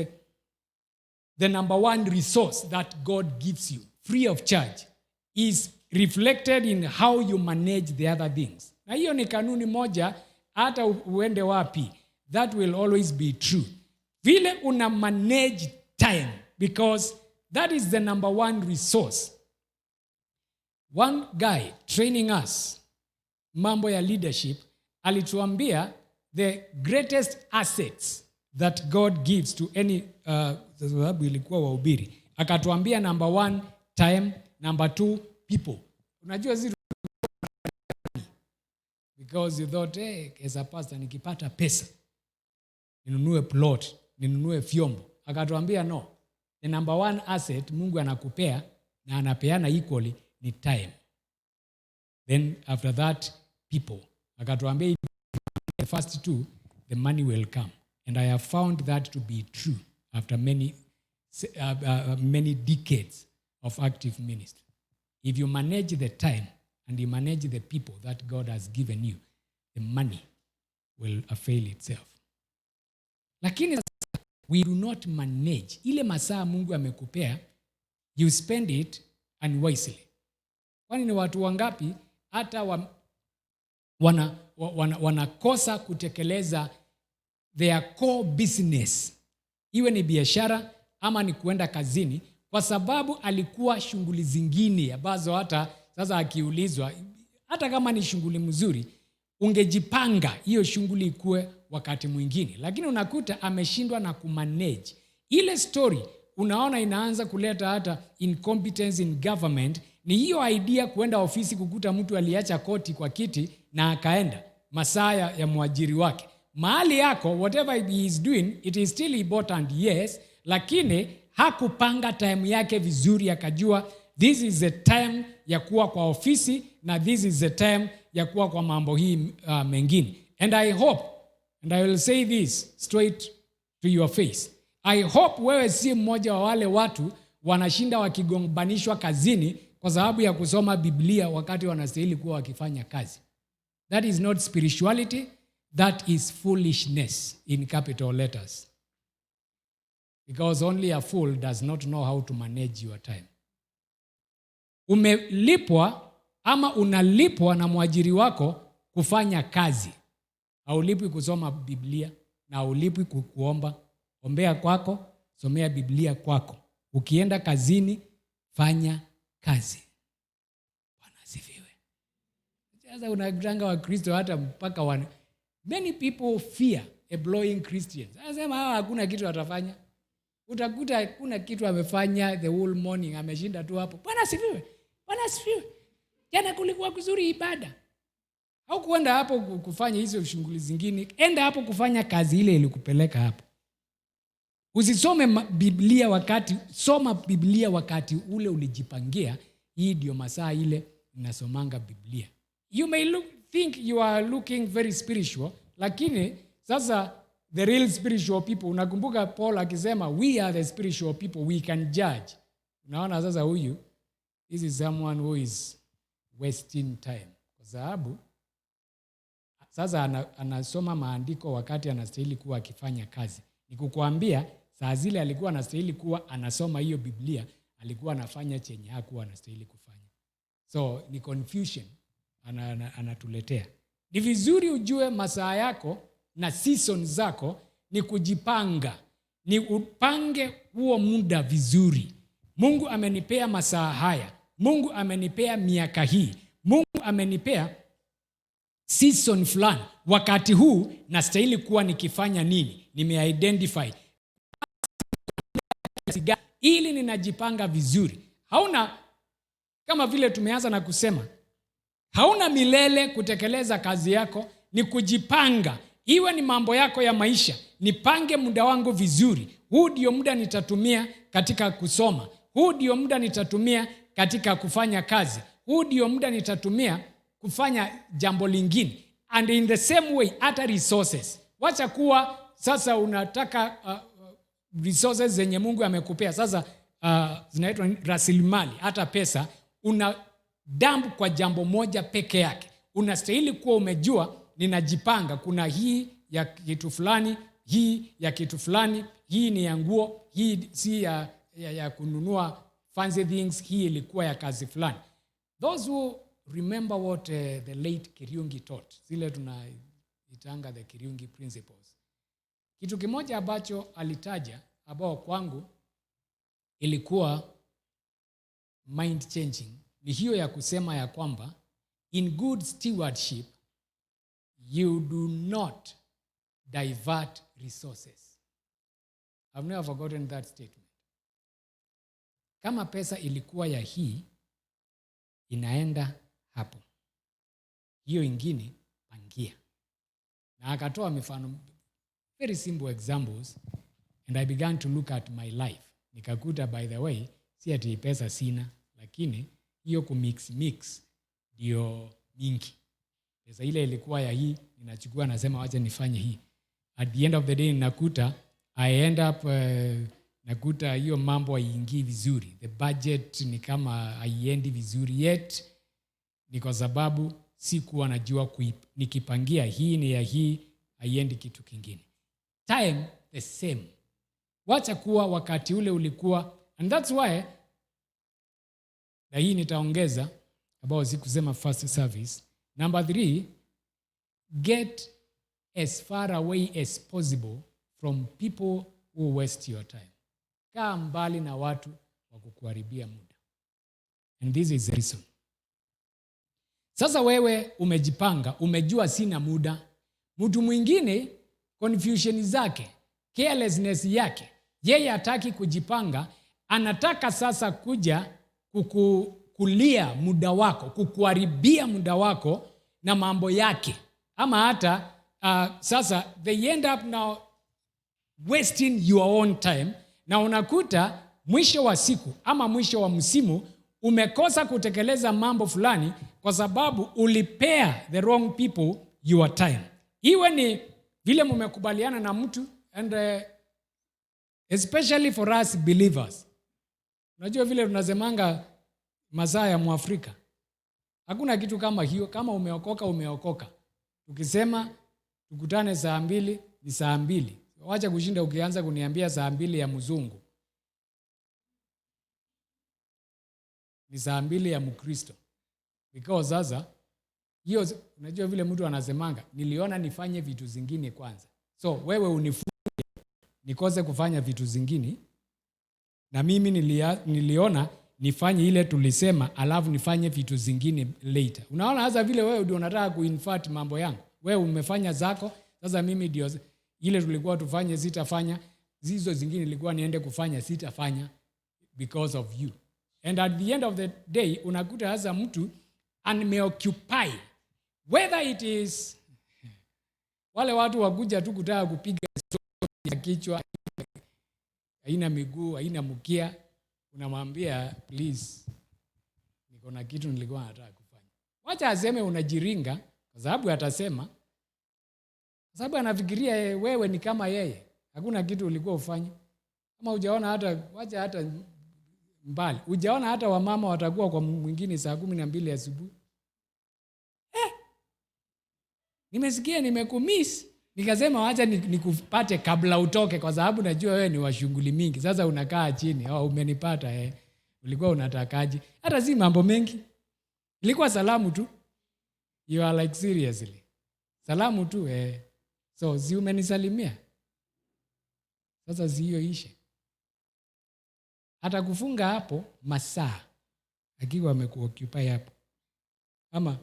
the number one resource that God gives you, free of charge, is reflected in how you manage the other things. Na hiyo ni kanuni moja, hata uende wapi, that will always be true. Vile una manage time, because that is the number one resource. One guy training us, mambo ya leadership, alituambia the greatest assets that God gives to any, sababu ilikuwa wahubiri. Akatuambia number 1, time, number 2, people. Unajua ziru, because you thought, as a pastor, nikipata pesa, ninunue plot, ninunue vyombo. Akatuambia no, the number 1 asset Mungu anakupea na anapeana equally ni time. Then after that, people. Akatuambia the first 2, the money will come. And I have found that to be true after many decades of active ministry. If you manage the time and you manage the people that God has given you, the money will avail itself. Lakini we do not manage. Ile masaa Mungu amekupea, you spend it unwisely. Kwani ni watu wangapi hata wanakosa kutekeleza their core business, iwe ni biashara ama ni kuenda kazini, kwa sababu alikuwa shughuli zingine ambazo hata sasa akiulizwa, hata kama ni shughuli mzuri, ungejipanga hiyo shughuli ikue wakati mwingine, lakini unakuta ameshindwa na kumanage. Ile story unaona inaanza kuleta hata incompetence in government. Ni hiyo idea kuenda ofisi kukuta mtu aliacha koti kwa kiti na akaenda masaa ya mwajiri wake. Mahali yako, whatever he is doing, it is still important, yes, lakini hakupanga time yake vizuri, akajua this is the time ya kuwa kwa ofisi na this is the time ya kuwa kwa mambo hii mengine. And I hope, and I will say this straight to your face, I hope wewe si mmoja wa wale watu wanashinda wakigombanishwa kazini kwa sababu ya kusoma Biblia wakati wanastahili kuwa wakifanya kazi. That is not spirituality, that is foolishness in capital letters. Because only a fool does not know how to manage your time. Umelipwa ama unalipwa na mwajiri wako kufanya kazi. Haulipwi kusoma Biblia na haulipwi kuomba. Ombea kwako, somea Biblia kwako. Ukienda kazini, fanya kazi. Bwana asifiwe. Sasa unakutanga wa Kristo hata mpaka many people fear employing Christians. Anasema hawa hakuna kitu watafanya. Utakuta hakuna kitu amefanya the whole morning, ameshinda tu hapo. Bwana asifiwe. Bwana asifiwe. Jana kulikuwa kuzuri ibada. Au kuenda hapo kufanya hizo shughuli zingine, enda hapo kufanya kazi ile ilikupeleka hapo. Usisome Biblia soma Biblia wakati ule ulijipangia. Hii ndio masaa ile ninasomanga Biblia. You may think you are looking very spiritual, lakini sasa the real spiritual people, unakumbuka Paul akisema we are the spiritual people, we can judge. Unaona sasa huyu, this is someone who is wasting time. Kwa sababu sasa anasoma maandiko wakati anastahili kuwa akifanya kazi. Nikukuambia saa zile alikuwa anastahili kuwa anasoma hiyo Biblia, alikuwa anafanya chenye hakuwa anastahili kufanya. So ni confusion anatuletea. Ni vizuri ujue masaa yako na season zako ni kujipanga. Ni upange huo muda vizuri. Mungu amenipea masaa haya. Mungu amenipea miaka hii. Mungu amenipea season fulani. Wakati huu nastahili kuwa nikifanya nini? Nimeidentify. Ili ninajipanga vizuri. Hauna, kama vile tumeanza na kusema, hauna milele kutekeleza kazi yako, ni kujipanga. Iwe ni mambo yako ya maisha, nipange muda wangu vizuri. Huu ndio muda nitatumia katika kusoma. Huu ndio muda nitatumia katika kufanya kazi. Huu ndio muda nitatumia kufanya jambo lingine. And in the same way, hata resources. Wacha kuwa sasa unataka resources zenye Mungu amekupea. Sasa zinaitwa rasilimali, hata pesa, una dump kwa jambo moja peke yake. Unastahili kuwa umejua, ninajipanga. Kuna hii ya kitu fulani, hii ya kitu fulani, hii ni ya nguo, hii si ya kununua fancy things, hii ilikuwa ya kazi fulani. Those who remember what the late Kiriungi taught, zile tunaitanga the Kiriungi principles. Kitu kimoja ambacho alitaja ambao kwangu ilikuwa mind changing ni hiyo ya kusema ya kwamba in good stewardship you do not divert resources. I've never forgotten that statement. Kama pesa ilikuwa ya hii, inaenda hapo. Hiyo ingine pangia. Na akatoa mifano, very simple examples, and I began to look at my life. Nikakuta, by the way, si ati pesa sina, lakini hiyo kumix ndio mingi. Pesa ile ilikuwa ya hii, ninachukua nasema wacha nifanye hii. At the end of the day nakuta I end up nakuta hiyo mambo haingii vizuri. The budget ni kama haiendi vizuri yet, ni kwa sababu sikuwa najua nikipangia hii ni ya hii, haiendi kitu kingine. Time the same. Wacha kuwa wakati ule ulikuwa, and that's why, na hii nitaongeza about sikusema first service. Number 3, get as far away as possible from people who waste your time. Kaa mbali na watu wa kukuharibia muda. And this is the reason. Sasa wewe umejipanga, umejua sina muda. Mtu mwingine confusion zake, carelessness yake, yeye hataki kujipanga, anataka sasa kuja kukulia muda wako, kukuharibia muda wako na mambo yake. Ama hata sasa they end up now wasting your own time, na unakuta mwisho wa siku ama mwisho wa msimu umekosa kutekeleza mambo fulani kwa sababu ulipea the wrong people your time. Iwe ni vile mmekubaliana na mtu, and especially for us believers. Unajua vile tunasemanga masaa ya Mwafrika. Hakuna kitu kama hiyo. Kama umeokoka, umeokoka. Tukisema tukutane saa 2 ni saa 2. Wacha kushinda ukianza kuniambia saa 2 ya mzungu. Ni saa 2 ya Mkristo. Because sasa hiyo, unajua vile mtu anasemanga, niliona nifanye vitu zingine kwanza. So wewe unifunge nikose kufanya vitu zingine, na mimi niliona nifanye ile tulisema, alafu nifanye vitu zingine later. Unaona hasa vile wewe ndio unataka kuinvert mambo yangu. Wewe umefanya zako, sasa mimi ndio ile tulikuwa tufanye sitafanya, hizo zingine nilikuwa niende kufanya sitafanya because of you. And at the end of the day unakuta hasa mtu ameoccupy, whether it is wale watu wakuja tu kutaka kupiga ya kichwa, haina miguu, haina mkia, unamwambia please, niko na kitu nilikuwa nataka kufanya. Wacha aseme unajiringa, kwa sababu atasema, kwa sababu anafikiria wewe ni kama yeye. Hakuna kitu ulikuwa ufanye. Kama hujaona hata, wacha hata mbali, hujaona hata wamama watakuwa kwa mwingine saa 12 asubuhi. Nimesikia nimekumiss, nikasema wacha nikupate kabla utoke, kwa sababu najua wewe ni wa shughuli mingi. Sasa unakaa chini, umenipata ulikuwa unatakaje? Hata si mambo mengi, ilikuwa salamu tu. You are like seriously, salamu tu So si umenisalimia, sasa hiyo ishe. Hata kufunga hapo masaa akiwa amekuoccupy hapo. Ama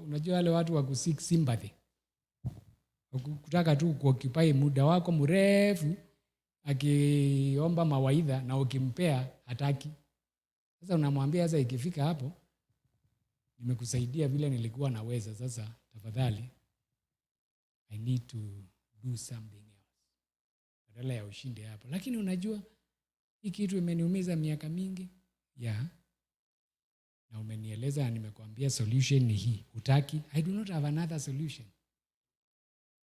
unajua wale watu wa kuseek sympathy, kutaka tu kuoccupy muda wako mrefu, akiomba mawaidha na ukimpea hataki. Sasa unamwambia sasa ikifika hapo nimekusaidia vile nilikuwa naweza, sasa tafadhali I need to do something else. Badala ya ushinde hapo. Lakini unajua hii kitu imeniumiza miaka mingi. Na umenieleza na nimekuambia solution ni hii. Hutaki? I do not have another solution.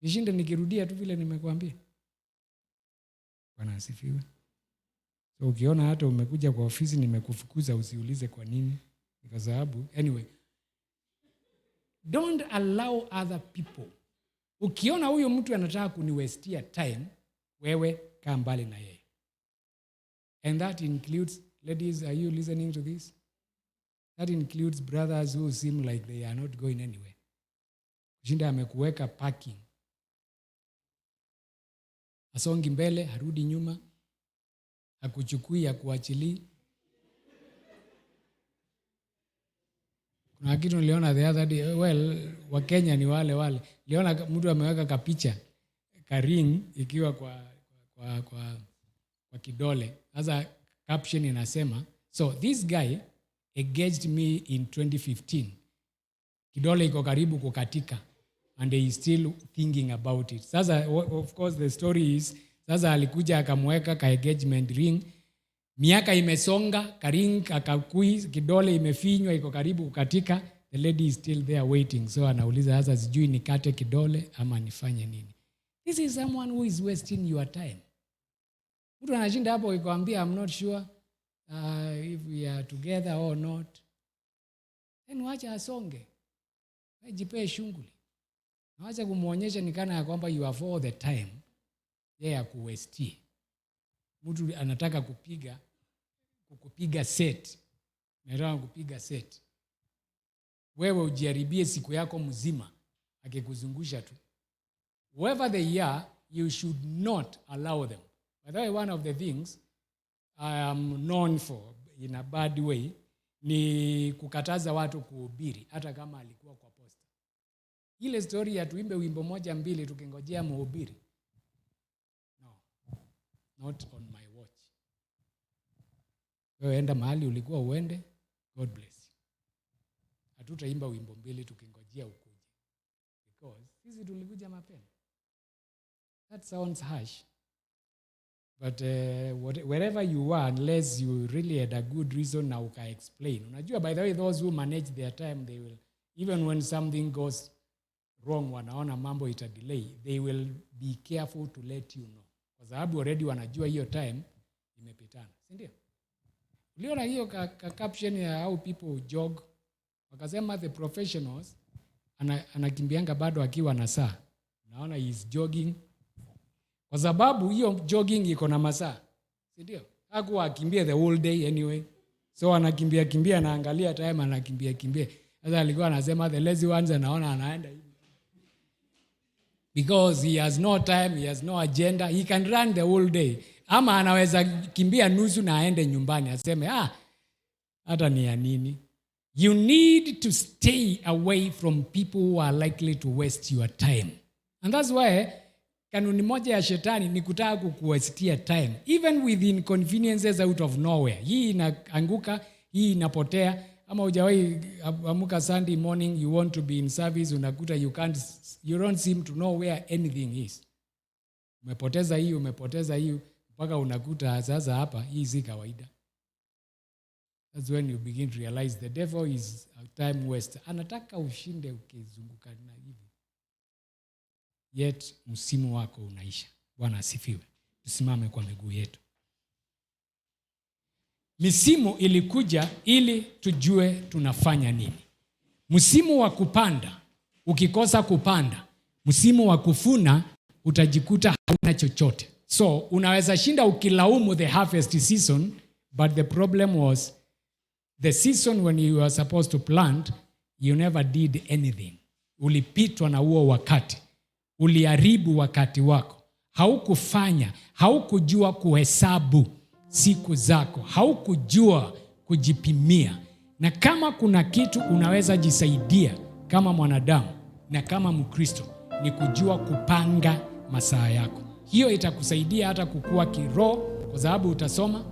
Nishinde nikirudia tu vile nimekuambia. Bwana asifiwe. So ukiona hata umekuja kwa ofisi nimekufukuza, usiulize kwa nini. Kwa sababu anyway, don't allow other people. Ukiona huyo mtu anataka kuniwestia time, wewe kaa mbali na yeye. And that includes, ladies, are you listening to this? That includes brothers who seem like they are not going anywhere. Shinda amekuweka parking. Asongi mbele, harudi nyuma, hakuchukui, hakuachili. Kuna kitu niliona the other day, wa Kenya ni wale. Niliona mtu ameweka kapicha, ring ikiwa kwa kidole. Sasa caption inasema, so this guy engaged me in 2015. Kidole iko karibu kukatika and he is still thinking about it. Sasa of course the story is, sasa alikuja akamweka ka engagement ring, miaka imesonga, karing akakui, kidole imefinywa, iko karibu kukatika, the lady is still there waiting. So anauliza sasa, sijui nikate kidole ama nifanye nini? This is someone who is wasting your time. Mtu anashinda hapo ikwambia I'm not sure if we are together or not. Then wacha asonge. Jipee shughuli. Wacha kumuonyesha nikana ya kwamba you have all the time. Yeye akuwestie. Mtu anataka kukupiga set. Nataka kupiga set. Wewe ujiharibie siku yako mzima akikuzungusha tu. Whoever they are, you should not allow them. By the way, one of the things I am known for in a bad way ni kukataza watu kuhubiri hata kama alikuwa kwa posta. Ile story ya tuimbe wimbo moja mbili tukingojea mhubiri. No. Not on my watch. Wewe enda mahali ulikuwa uende, God bless you. Hatutaimba wimbo mbili tukingojea ukuje. Because sisi tulikuja mapema. That sounds harsh. But wherever you are, unless you really had a good reason, now uka explain. Unajua, by the way, those who manage their time, they will, even when something goes wrong, wanaona mambo ita delay, they will be careful to let you know. Kwa sababu already wanajua hiyo time imepitana. Si ndio? Uliona hiyo caption ya how people jog. Wakasema the professionals, anakimbianga bado akiwa na saa. Naona he is jogging. Kwa sababu hiyo jogging iko na masaa. Si ndio? Hakuwa akimbia the whole day anyway. So anakimbia anaangalia time, anakimbia. Sasa alikuwa anasema the lazy ones anaona anaenda hivi. Because he has no time, he has no agenda, he can run the whole day. Ama anaweza kimbia nusu na aende nyumbani aseme hata ni ya nini. You need to stay away from people who are likely to waste your time. And that's why kanuni moja ya shetani ni kutaka kukuwestia time, even with inconveniences out of nowhere. Hii inaanguka, hii inapotea. Ama hujawahi amuka Sunday morning, you want to be in service, unakuta you don't seem to know where anything is. Umepoteza hiyo mpaka unakuta sasa hapa hii si kawaida. That's when you begin to realize the devil is a time waster. Anataka ushinde ukizunguka na hivi. Yet msimu wako unaisha. Bwana asifiwe. Tusimame kwa miguu yetu. Misimu ilikuja ili tujue tunafanya nini. Msimu wa kupanda, ukikosa kupanda, msimu wa kuvuna utajikuta hauna chochote. So unaweza shinda ukilaumu the harvest season, but the problem was the season when you were supposed to plant, you never did anything. Ulipitwa na huo wakati. uliharibu wakati wako. Haukufanya, haukujua kuhesabu siku zako, haukujua kujipimia. Na kama kuna kitu unaweza jisaidia kama mwanadamu na kama Mkristo, ni kujua kupanga masaa yako. Hiyo itakusaidia hata kukua kiroho, kwa sababu utasoma,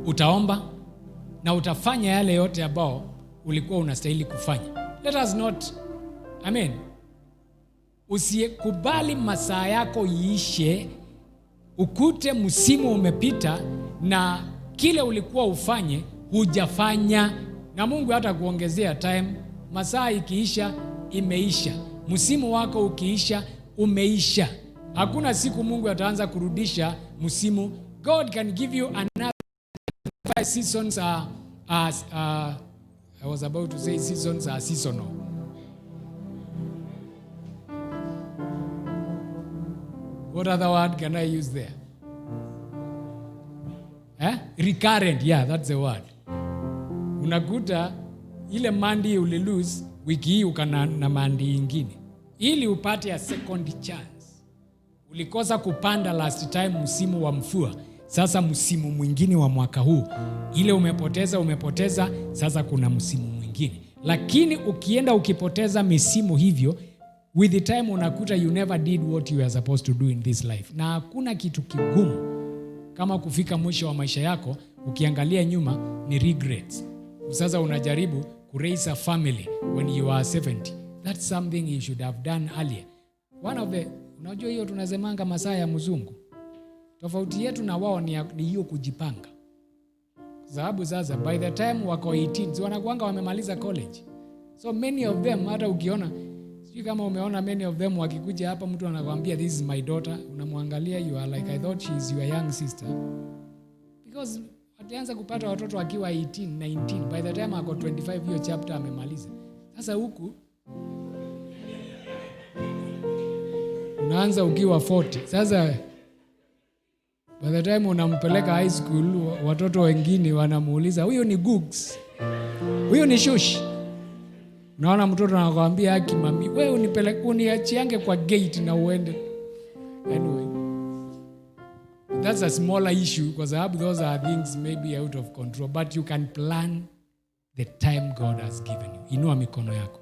utaomba na utafanya yale yote ambao ulikuwa unastahili kufanya. Let us not, usikubali masaa yako iishe, ukute msimu umepita na kile ulikuwa ufanye hujafanya, na Mungu hata kuongezea time. Masaa ikiisha, imeisha. Msimu wako ukiisha, umeisha. Hakuna siku Mungu ataanza kurudisha msimu. God can give you another 5 seasons I was about to say seasons are seasonal. What other word can I use there? Recurrent, yeah, that's the word. Unakuta ile mandi ulilose wiki hii ukana na mandi ingine, ili upate a second chance. Ulikosa kupanda last time msimu wa mvua, sasa msimu mwingine wa mwaka huu, ile umepoteza, sasa kuna msimu mwingine. Lakini ukienda ukipoteza misimu hivyo, with the time unakuta you never did what you were supposed to do in this life. Na hakuna kitu kigumu kama kufika mwisho wa maisha yako ukiangalia nyuma ni regrets. Sasa unajaribu raise a family when you are 70. That's something you should have done earlier. Unajua hiyo tunasemanga masaa ya mzungu. Tofauti yetu na wao ni hiyo kujipanga. Sababu sasa by the time wako 18, so wanakuanga wamemaliza college. So many of them, hata ukiona, sijui kama umeona, many of them wakikuja hapa mtu anakuambia this is my daughter, unamwangalia, you are like I thought she is your young sister. Because wataanza kupata watoto akiwa 18, 19. By the time ako 25 hiyo chapter amemaliza. Sasa huku unaanza ukiwa 40. Sasa by the time unampeleka high school, watoto wengine wanamuuliza, huyo ni Googs, huyo ni Shush. Unaona mtoto anakuambia Hekima, wewe uniachiange kwa gate na uende. Anyway, that's a smaller issue, kwa sababu those are things maybe out of control, but you can plan the time God has given you. Inua mikono yako.